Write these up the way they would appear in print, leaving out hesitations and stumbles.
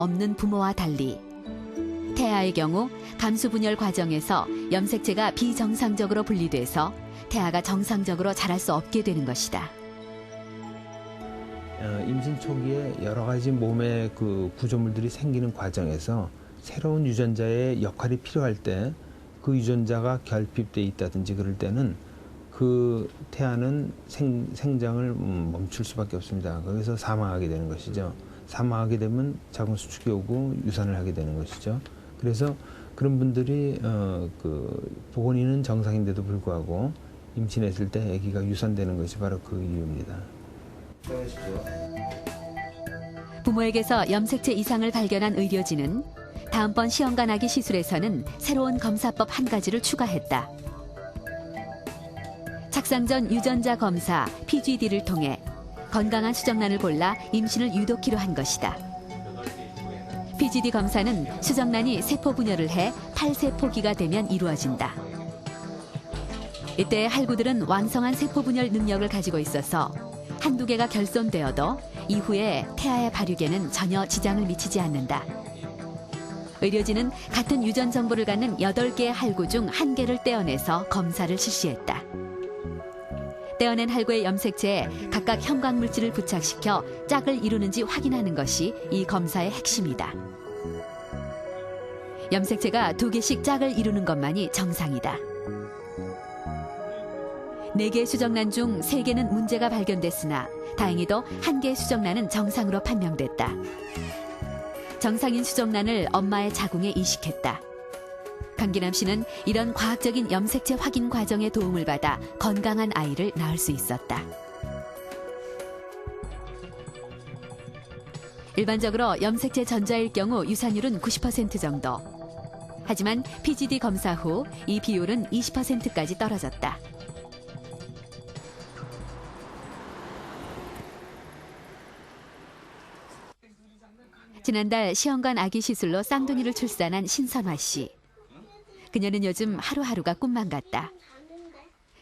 없는 부모와 달리 태아의 경우 감수분열 과정에서 염색체가 비정상적으로 분리돼서 태아가 정상적으로 자랄 수 없게 되는 것이다. 임신 초기에 여러 가지 몸의 그 구조물들이 생기는 과정에서 새로운 유전자의 역할이 필요할 때 그 유전자가 결핍돼 있다든지 그럴 때는 그 태아는 생장을 멈출 수밖에 없습니다. 거기서 사망하게 되는 것이죠. 사망하게 되면 자궁 수축이 오고 유산을 하게 되는 것이죠. 그래서 그런 분들이 본인은 정상인데도 불구하고 임신했을 때 아기가 유산되는 것이 바로 그 이유입니다. 부모에게서 염색체 이상을 발견한 의료진은 다음번 시험관 아기 시술에서는 새로운 검사법 한 가지를 추가했다. 착상 전 유전자 검사 PGD를 통해 건강한 수정란을 골라 임신을 유도키로 한 것이다. PGD 검사는 수정란이 세포 분열을 해 8세포기가 되면 이루어진다. 이때 할구들은 왕성한 세포 분열 능력을 가지고 있어서 한두 개가 결손되어도 이후에 태아의 발육에는 전혀 지장을 미치지 않는다. 의료진은 같은 유전 정보를 갖는 8개의 할구 중 1개를 떼어내서 검사를 실시했다. 떼어낸 할구의 염색체에 각각 형광 물질을 부착시켜 짝을 이루는지 확인하는 것이 이 검사의 핵심이다. 염색체가 2개씩 짝을 이루는 것만이 정상이다. 4개의 수정란 중 3개는 문제가 발견됐으나 다행히도 1개의 수정란은 정상으로 판명됐다. 정상인 수정란을 엄마의 자궁에 이식했다. 강기남 씨는 이런 과학적인 염색체 확인 과정의 도움을 받아 건강한 아이를 낳을 수 있었다. 일반적으로 염색체 전자일 경우 유산율은 90% 정도. 하지만 PGD 검사 후 이 비율은 20%까지 떨어졌다. 지난달 시험관 아기 시술로 쌍둥이를 출산한 신선화 씨. 그녀는 요즘 하루하루가 꿈만 같다.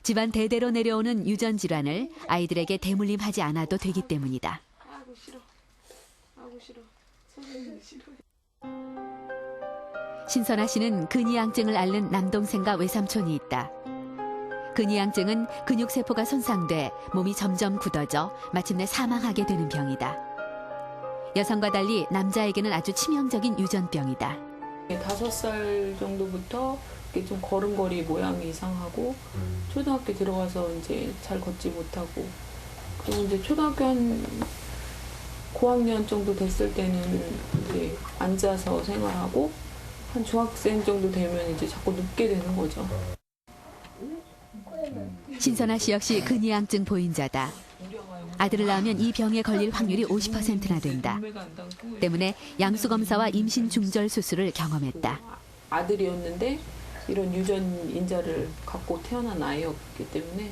집안 대대로 내려오는 유전 질환을 아이들에게 대물림하지 않아도 되기 때문이다. 아이고 싫어. 아이고 싫어. 선생님 싫어. 신선화 씨는 근이양증을 앓는 남동생과 외삼촌이 있다. 근이양증은 근육세포가 손상돼 몸이 점점 굳어져 마침내 사망하게 되는 병이다. 여성과 달리 남자에게는 아주 치명적인 유전병이다. 5살 정도부터 좀 걸음걸이 모양이 이상하고 초등학교 들어가서 이제 잘 걷지 못하고 그리고 이제 초등학교 한 고학년 정도 됐을 때는 이제 앉아서 생활하고 한 중학생 정도 되면 이제 자꾸 눕게 되는 거죠. 신선아 씨 역시 근이양증 보인자다. 아들을 낳으면 이 병에 걸릴 확률이 50%나 된다. 때문에 양수검사와 임신 중절 수술을 경험했다. 아들이었는데 이런 유전 인자를 갖고 태어난 아이였기 때문에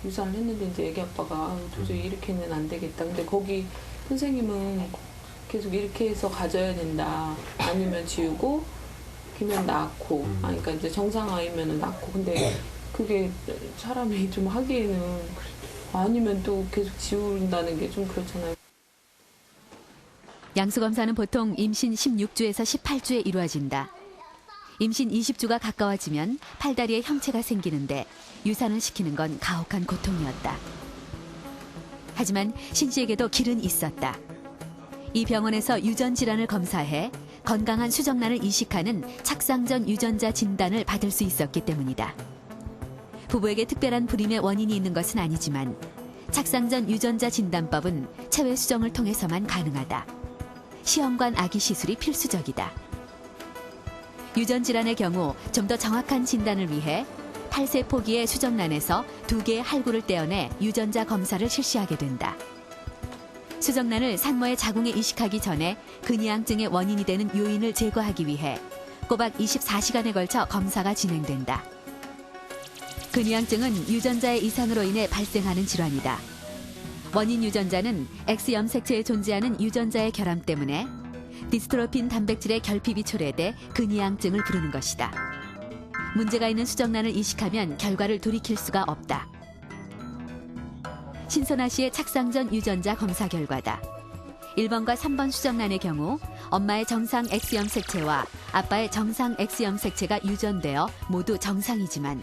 유산을 했는데 이제 애기 아빠가 도저히 이렇게는 안 되겠다. 근데 거기 선생님은 계속 이렇게 해서 가져야 된다. 아니면 지우고 기면 낳고 그러니까 이제 정상 아이면 낳고 근데 그게 사람이 좀 하기에는 아니면 또 계속 지운다는 게 좀 그렇잖아요. 양수검사는 보통 임신 16주에서 18주에 이루어진다. 임신 20주가 가까워지면 팔다리에 형체가 생기는데 유산을 시키는 건 가혹한 고통이었다. 하지만 신 씨에게도 길은 있었다. 이 병원에서 유전 질환을 검사해 건강한 수정란을 이식하는 착상전 유전자 진단을 받을 수 있었기 때문이다. 부부에게 특별한 불임의 원인이 있는 것은 아니지만 착상전 유전자 진단법은 체외 수정을 통해서만 가능하다. 시험관 아기 시술이 필수적이다. 유전 질환의 경우 좀 더 정확한 진단을 위해 8세포기의 수정란에서 2개의 할구를 떼어내 유전자 검사를 실시하게 된다. 수정란을 산모의 자궁에 이식하기 전에 근이양증의 원인이 되는 요인을 제거하기 위해 꼬박 24시간에 걸쳐 검사가 진행된다. 근이양증은 유전자의 이상으로 인해 발생하는 질환이다. 원인 유전자는 X 염색체에 존재하는 유전자의 결함 때문에 디스트로핀 단백질의 결핍이 초래돼 근이양증을 부르는 것이다. 문제가 있는 수정란을 이식하면 결과를 돌이킬 수가 없다. 신선아 씨의 착상 전 유전자 검사 결과다. 1번과 3번 수정란의 경우 엄마의 정상 X염색체와 아빠의 정상 X염색체가 유전되어 모두 정상이지만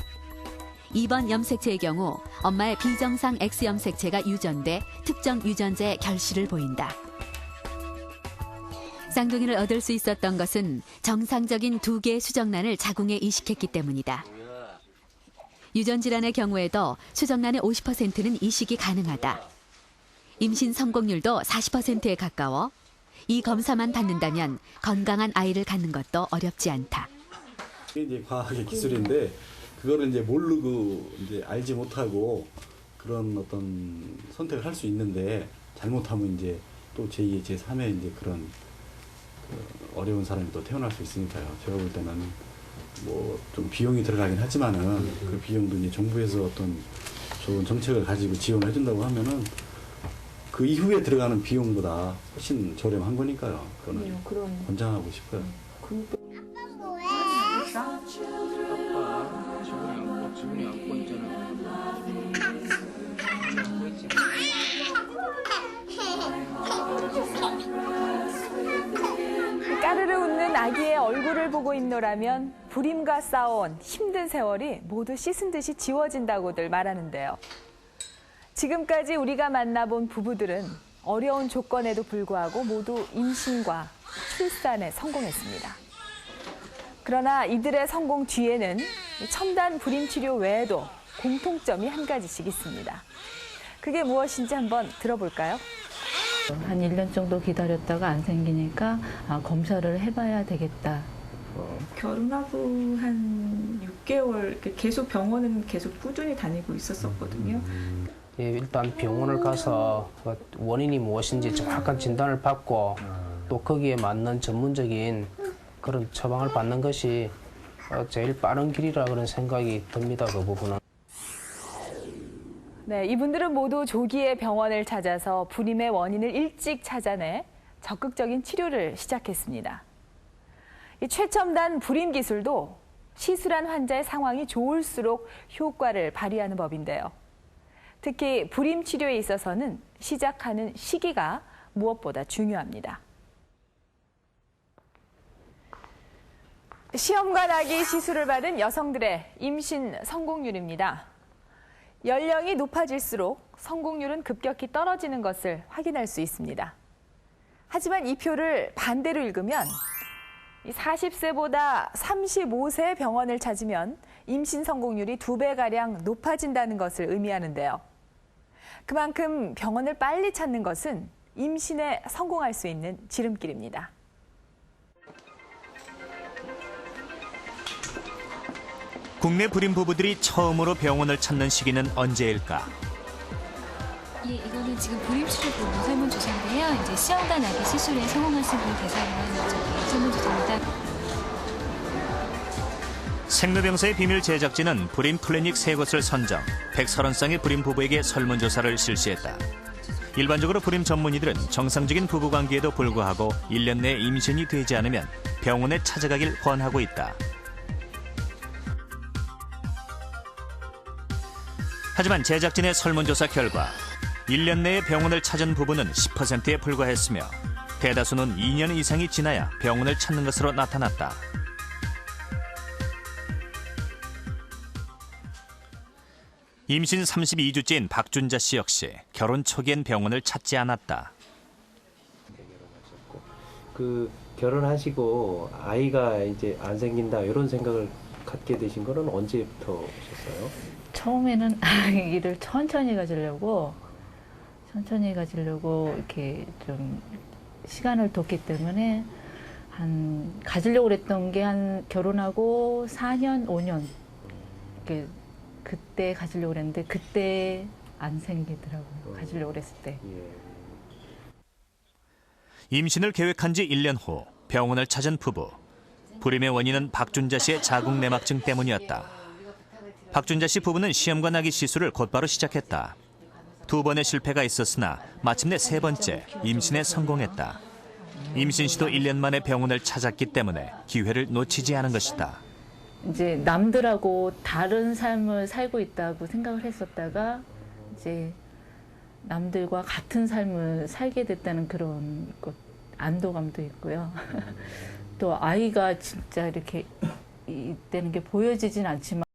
2번 염색체의 경우 엄마의 비정상 X염색체가 유전돼 특정 유전자의 결실을 보인다. 쌍둥이를 얻을 수 있었던 것은 정상적인 2개의 수정란을 자궁에 이식했기 때문이다. 유전질환의 경우에도 수정란의 50%는 이식이 가능하다. 임신 성공률도 40%에 가까워 이 검사만 받는다면 건강한 아이를 갖는 것도 어렵지 않다. 이게 이제 과학의 기술인데 그거를 이제 모르고 이제 알지 못하고 그런 어떤 선택을 할 수 있는데 잘못하면 이제 또 제2의 제3의 이제 그런 그 어려운 사람이 또 태어날 수 있으니까요. 제가 볼 때는 뭐 좀 비용이 들어가긴 하지만은 그 비용도 이제 정부에서 어떤 좋은 정책을 가지고 지원을 해준다고 하면은 그 이후에 들어가는 비용보다 훨씬 저렴한 거니까요. 그거는 그런 권장하고 싶어요. 까르르 웃는 아기의 얼굴을 보고 있노라면 불임과 싸워온 힘든 세월이 모두 씻은 듯이 지워진다고들 말하는데요. 지금까지 우리가 만나본 부부들은 어려운 조건에도 불구하고 모두 임신과 출산에 성공했습니다. 그러나 이들의 성공 뒤에는 첨단 불임 치료 외에도 공통점이 한 가지씩 있습니다. 그게 무엇인지 한번 들어볼까요? 한 1년 정도 기다렸다가 안 생기니까 검사를 해봐야 되겠다. 결혼하고 한 6개월 계속 병원은 계속 꾸준히 다니고 있었거든요. 예, 일단 병원을 가서 원인이 무엇인지 정확한 진단을 받고 또 거기에 맞는 전문적인 그런 처방을 받는 것이 제일 빠른 길이라 그런 생각이 듭니다. 그 부분은. 네, 이분들은 모두 조기에 병원을 찾아서 불임의 원인을 일찍 찾아내 적극적인 치료를 시작했습니다. 이 최첨단 불임 기술도 시술한 환자의 상황이 좋을수록 효과를 발휘하는 법인데요. 특히 불임 치료에 있어서는 시작하는 시기가 무엇보다 중요합니다. 시험관 아기 시술을 받은 여성들의 임신 성공률입니다. 연령이 높아질수록 성공률은 급격히 떨어지는 것을 확인할 수 있습니다. 하지만 이 표를 반대로 읽으면 40세보다 35세 병원을 찾으면 임신 성공률이 2배가량 높아진다는 것을 의미하는데요. 그만큼 병원을 빨리 찾는 것은 임신에 성공할 수 있는 지름길입니다. 국내 불임 부부들이 처음으로 병원을 찾는 시기는 언제일까? 예, 이거는 지금 불임치료보험 설문조사인데요. 이제 시험관 아기 시술에 성공하신 분 대상으로 하는 설문조사입니다. 생로병사의 비밀 제작진은 불임 클리닉 3곳을 선정, 130쌍의 불임 부부에게 설문조사를 실시했다. 일반적으로 불임 전문의들은 정상적인 부부관계에도 불구하고 1년 내에 임신이 되지 않으면 병원에 찾아가길 권하고 있다. 하지만 제작진의 설문조사 결과 1년 내에 병원을 찾은 부부는 10%에 불과했으며 대다수는 2년 이상이 지나야 병원을 찾는 것으로 나타났다. 임신 32주째인 박준자 씨 역시 결혼 초기엔 병원을 찾지 않았다. 결혼하시고 아이가 이제 안 생긴다 이런 생각을 갖게 되신 거는 언제부터 오셨어요? 처음에는 아기를 천천히 가지려고 이렇게 좀 시간을 뒀기 때문에 가지려고 그랬던 게 한 결혼하고 4년, 5년 그때 가지려고 그랬는데 그때 안 생기더라고요. 가지려고 그랬을 때. 임신을 계획한 지 1년 후 병원을 찾은 부부. 불임의 원인은 박준자 씨의 자궁 내막증 때문이었다. 박준자 씨 부부는 시험관 아기 시술을 곧바로 시작했다. 2번의 실패가 있었으나 마침내 3번째 임신에 성공했다. 임신 시도 1년 만에 병원을 찾았기 때문에 기회를 놓치지 않은 것이다. 이제 남들하고 다른 삶을 살고 있다고 생각을 했었다가 이제 남들과 같은 삶을 살게 됐다는 그런 안도감도 있고요. 또 아이가 진짜 이렇게 되는 게 보여지진 않지만